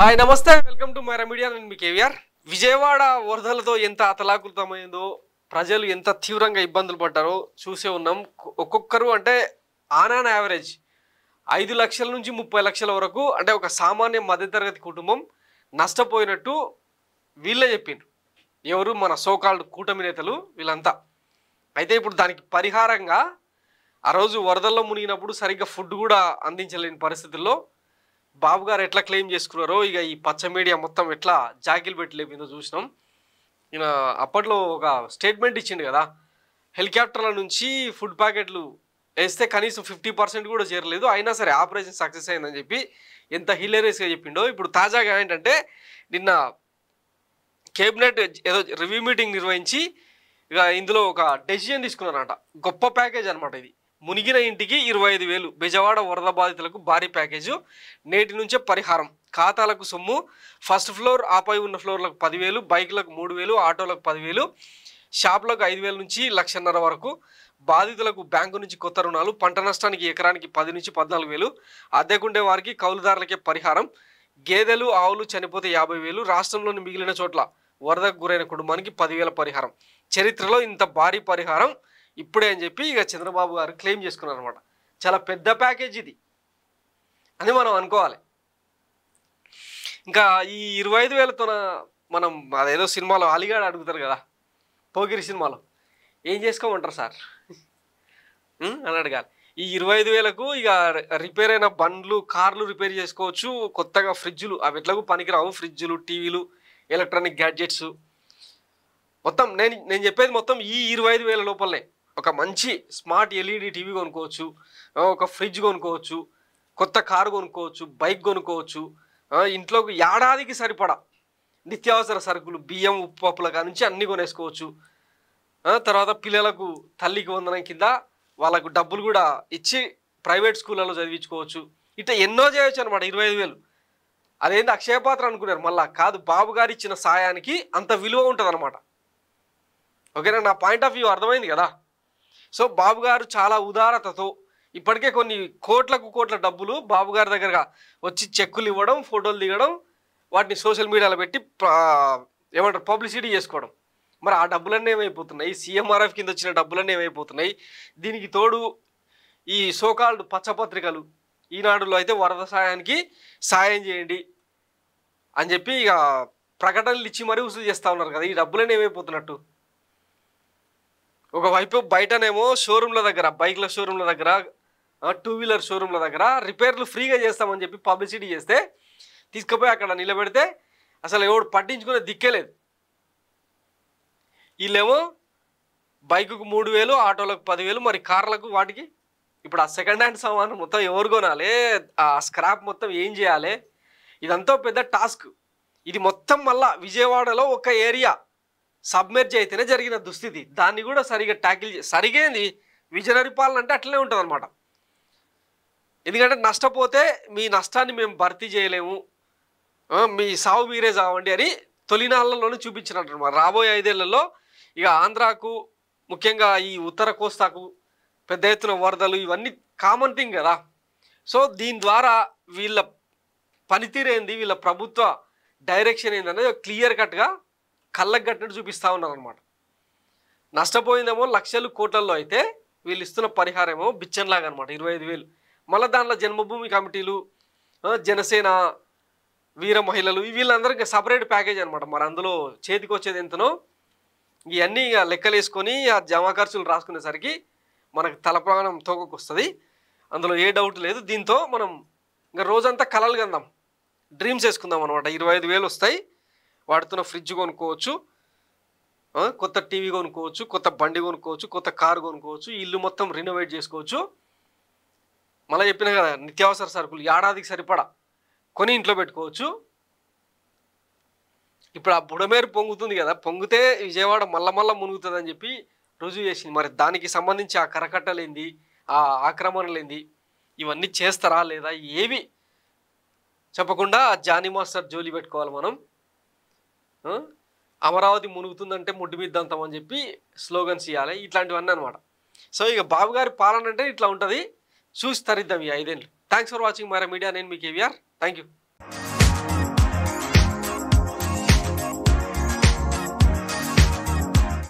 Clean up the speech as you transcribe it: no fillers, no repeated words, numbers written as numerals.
Hi నమస్తే welcome to Myra media నేను మీ కేవీఆర్. విజయవాడ వరదలతో ఎంత అతలాకుతమైందో ప్రజలు ఎంత తీవ్రంగా ఇబ్బందులు పడ్డారో చూసే ఉన్నాం. ఒక్కొక్కరు అంటే ఆన్ యావరేజ్ 5 లక్షల నుంచి 30 లక్షల వరకు అంటే ఒక సామాన్య మధ్యతరగతి కుటుంబం నష్టపోయినట్టు వీళ్ళే చెప్పిండ్రు. ఎవరు మన సోకాల్డ్ కూటమి నేతలు వీళ్ళంతా. అయితే ఇప్పుడు దానికి పరిహారంగా ఆ రోజు వరదల్లో మునిగినప్పుడు సరిగ్గా ఫుడ్ కూడా అందించలేని పరిస్థితుల్లో బాబు గారు ఎట్లా క్లెయిమ్ చేసుకున్నారో ఇక ఈ పచ్చ మీడియా మొత్తం ఎట్లా జాకిలు పెట్టి లేపిందో చూసినాం. ఈయన అప్పట్లో ఒక స్టేట్మెంట్ ఇచ్చిండు కదా, హెలికాప్టర్ల నుంచి ఫుడ్ ప్యాకెట్లు వేస్తే కనీసం 50% కూడా చేరలేదు, అయినా సరే ఆపరేషన్ సక్సెస్ అయిందని చెప్పి ఎంత హిలేరియస్గా చెప్పిండో. ఇప్పుడు తాజాగా ఏంటంటే నిన్న కేబినెట్ ఏదో రివ్యూ మీటింగ్ నిర్వహించి ఇక ఇందులో ఒక డెసిజన్ తీసుకున్నారట. గొప్ప ప్యాకేజ్ అనమాట ఇది. మునిగిన ఇంటికి 25,000 బెజవాడ వరద బాధితులకు భారీ ప్యాకేజు. నేటి నుంచే పరిహారం, ఖాతాలకు సొమ్ము. ఫస్ట్ ఫ్లోర్ ఆపై ఉన్న ఫ్లోర్లకు 10,000, బైక్లకు 3,000, ఆటోలకు 10,000, షాపులకు 5,000 నుంచి 1,50,000 వరకు. బాధితులకు బ్యాంకు నుంచి కొత్త రుణాలు. పంట నష్టానికి ఎకరానికి 10 నుంచి 14,000. అద్దెకుండే వారికి కౌలుదారులకే పరిహారం. గేదెలు ఆవులు చనిపోతే 50,000. రాష్ట్రంలోని మిగిలిన చోట్ల వరదకు గురైన కుటుంబానికి 10,000 పరిహారం. చరిత్రలో ఇంత భారీ పరిహారం ఇప్పుడే అని చెప్పి ఇక చంద్రబాబు గారు క్లెయిమ్ చేసుకున్నారు అనమాట. చాలా పెద్ద ప్యాకేజ్ ఇది అని మనం అనుకోవాలి. ఇంకా ఈ 25,000తో మనం అదేదో సినిమాలో అలిగాడు అడుగుతారు కదా, పోగిరి సినిమాలో, ఏం చేసుకోమంటారు సార్ అని అడగాలి. ఈ 25,000కు ఇక రిపేర్ అయిన బండ్లు కార్లు రిపేర్ చేసుకోవచ్చు. కొత్తగా ఫ్రిడ్జులు, అవి ఎట్లాగూ పనికిరావు, ఫ్రిడ్జులు టీవీలు ఎలక్ట్రానిక్ గ్యాడ్జెట్స్ మొత్తం నేను చెప్పేది మొత్తం ఈ 25,000 లోపలనే ఒక మంచి స్మార్ట్ ఎల్ఈడి టీవీ కొనుక్కోవచ్చు, ఒక ఫ్రిడ్జ్ కొనుక్కోవచ్చు, కొత్త కారు కొనుక్కోవచ్చు, బైక్ కొనుక్కోవచ్చు. ఇంట్లోకి ఏడాదికి సరిపడా నిత్యావసర సరుకులు బియ్యం ఉప్పు పప్పుల కాడ నుంచి అన్నీ కొనేసుకోవచ్చు. తర్వాత పిల్లలకు తల్లికి వందనం కింద వాళ్ళకు డబ్బులు కూడా ఇచ్చి ప్రైవేట్ స్కూళ్ళలో చదివించుకోవచ్చు. ఇట్లా ఎన్నో చేయొచ్చు అనమాట 25,000. అదేంటి అక్షయపాత్ర అనుకున్నారు, మళ్ళా కాదు, బాబు గారు ఇచ్చిన సాయానికి అంత విలువ ఉంటుంది అనమాట. ఓకేనా, నా పాయింట్ ఆఫ్ వ్యూ అర్థమైంది కదా. సో బాబు గారు చాలా ఉదారతతో ఇప్పటికే కొన్ని కోట్ల డబ్బులు బాబు గారి దగ్గరగా వచ్చి చెక్కులు ఇవ్వడం, ఫోటోలు దిగడం, వాటిని సోషల్ మీడియాలో పెట్టి ఏమంటారు పబ్లిసిటీ చేసుకోవడం. మరి ఆ డబ్బులన్నీ ఏమైపోతున్నాయి? సీఎంఆర్ఎఫ్ కింద వచ్చిన డబ్బులన్నీ ఏమైపోతున్నాయి? దీనికి తోడు ఈ సోకాల్డ్ పచ్చపత్రికలు, ఈనాడులో అయితే వరద సాయానికి సాయం చేయండి అని చెప్పి ఇక ప్రకటనలు ఇచ్చి మరీ వసూలు చేస్తూ ఉన్నారు కదా. ఈ డబ్బులన్నీ ఏమైపోతున్నట్టు? ఒకవైపు బయటనేమో షోరూమ్ల దగ్గర, బైక్ల షోరూమ్ల దగ్గర, 2 వీలర్ షోరూమ్ల దగ్గర రిపేర్లు ఫ్రీగా చేస్తామని చెప్పి పబ్లిసిటీ చేస్తే తీసుకుపోయి అక్కడ నిలబెడితే అసలు ఎవడు పట్టించుకునే దిక్కే లేదు. వీళ్ళేమో బైకుకు 3,000, ఆటోలకు 10,000, మరి కార్లకు వాటికి. ఇప్పుడు ఆ సెకండ్ హ్యాండ్ సామాను మొత్తం ఎవరు కొనాలి? ఆ స్క్రాప్ మొత్తం ఏం చేయాలి? ఇదంతా పెద్ద టాస్క్. ఇది మొత్తం మళ్ళా విజయవాడలో ఒక ఏరియా సబ్మెర్జ్ అయితేనే జరిగిన దుస్థితి. దాన్ని కూడా సరిగా ట్యాకిల్ సరిగేంది. విజనరీ పాలన అంటే అట్లనే ఉంటుంది అనమాట. ఎందుకంటే నష్టపోతే మీ నష్టాన్ని మేము భర్తీ చేయలేము, మీ సావు మీరే చావండి అని తొలినాళ్లలోనే చూపించినట్టు అనమాట. రాబోయే 5 ఏళ్లలో ఇక ఆంధ్రాకు, ముఖ్యంగా ఈ ఉత్తర కోస్తాకు పెద్ద ఎత్తున వరదలు ఇవన్నీ కామన్ థింగ్ కదా. సో దీని ద్వారా వీళ్ళ పనితీరేంది, వీళ్ళ ప్రభుత్వ డైరెక్షన్ ఏందనేది క్లియర్ కట్గా కళ్ళకు కట్టినట్టు చూపిస్తూ ఉన్నారు అనమాట. నష్టపోయిందేమో లక్షలు కోట్లలో అయితే వీళ్ళు ఇస్తున్న పరిహారమేమో బిచ్చన్లాగా అనమాట 25,000. మళ్ళీ దాంట్లో జన్మభూమి కమిటీలు, జనసేన వీర మహిళలు వీళ్ళందరికీ సపరేట్ ప్యాకేజ్ అనమాట. మరి అందులో చేతికి వచ్చేది ఎంతనో ఇవన్నీ ఇక లెక్కలు వేసుకొని ఆ జమా ఖర్చులు రాసుకునేసరికి మనకు తలప్రాణం తోకకు వస్తుంది. అందులో ఏ డౌట్ లేదు. దీంతో మనం ఇంకా రోజంతా కలలు కందాం, డ్రీమ్స్ వేసుకుందాం అనమాట. 25,000 వస్తాయి, వాడుతున్న ఫ్రిడ్జ్ కొనుక్కోవచ్చు, కొత్త టీవీ కొనుక్కోవచ్చు, కొత్త బండి కొనుక్కోవచ్చు, కొత్త కారు కొనుక్కోవచ్చు, ఇల్లు మొత్తం రినోవేట్ చేసుకోవచ్చు. మళ్ళీ చెప్పిన కదా, నిత్యావసర సరుకులు ఏడాదికి సరిపడా కొని ఇంట్లో పెట్టుకోవచ్చు. ఇప్పుడు ఆ బుడమేరు పొంగుతుంది కదా, పొంగితే విజయవాడ మళ్ళా మునుగుతుంది అని చెప్పి రుజువు చేసింది. మరి దానికి సంబంధించి ఆ కరకట్టలేంది, ఆ ఆక్రమణలేంది, ఇవన్నీ చేస్తారా లేదా ఏవి చెప్పకుండా జానీ మాస్టర్ జోలి పెట్టుకోవాలి మనం. అమరావతి మునుగుతుందంటే ముడ్డు మిద్దంతం అని చెప్పి స్లోగన్స్ ఇవ్వాలి, ఇట్లాంటివన్నీ అనమాట. సో ఇక బాబు గారి పాలన అంటే ఇట్లా ఉంటుంది. చూసి తరిద్దాం ఈ 5 ఏళ్ళు. Thanks for watching Myra media. నేను మీ కేవీఆర్. Thank you.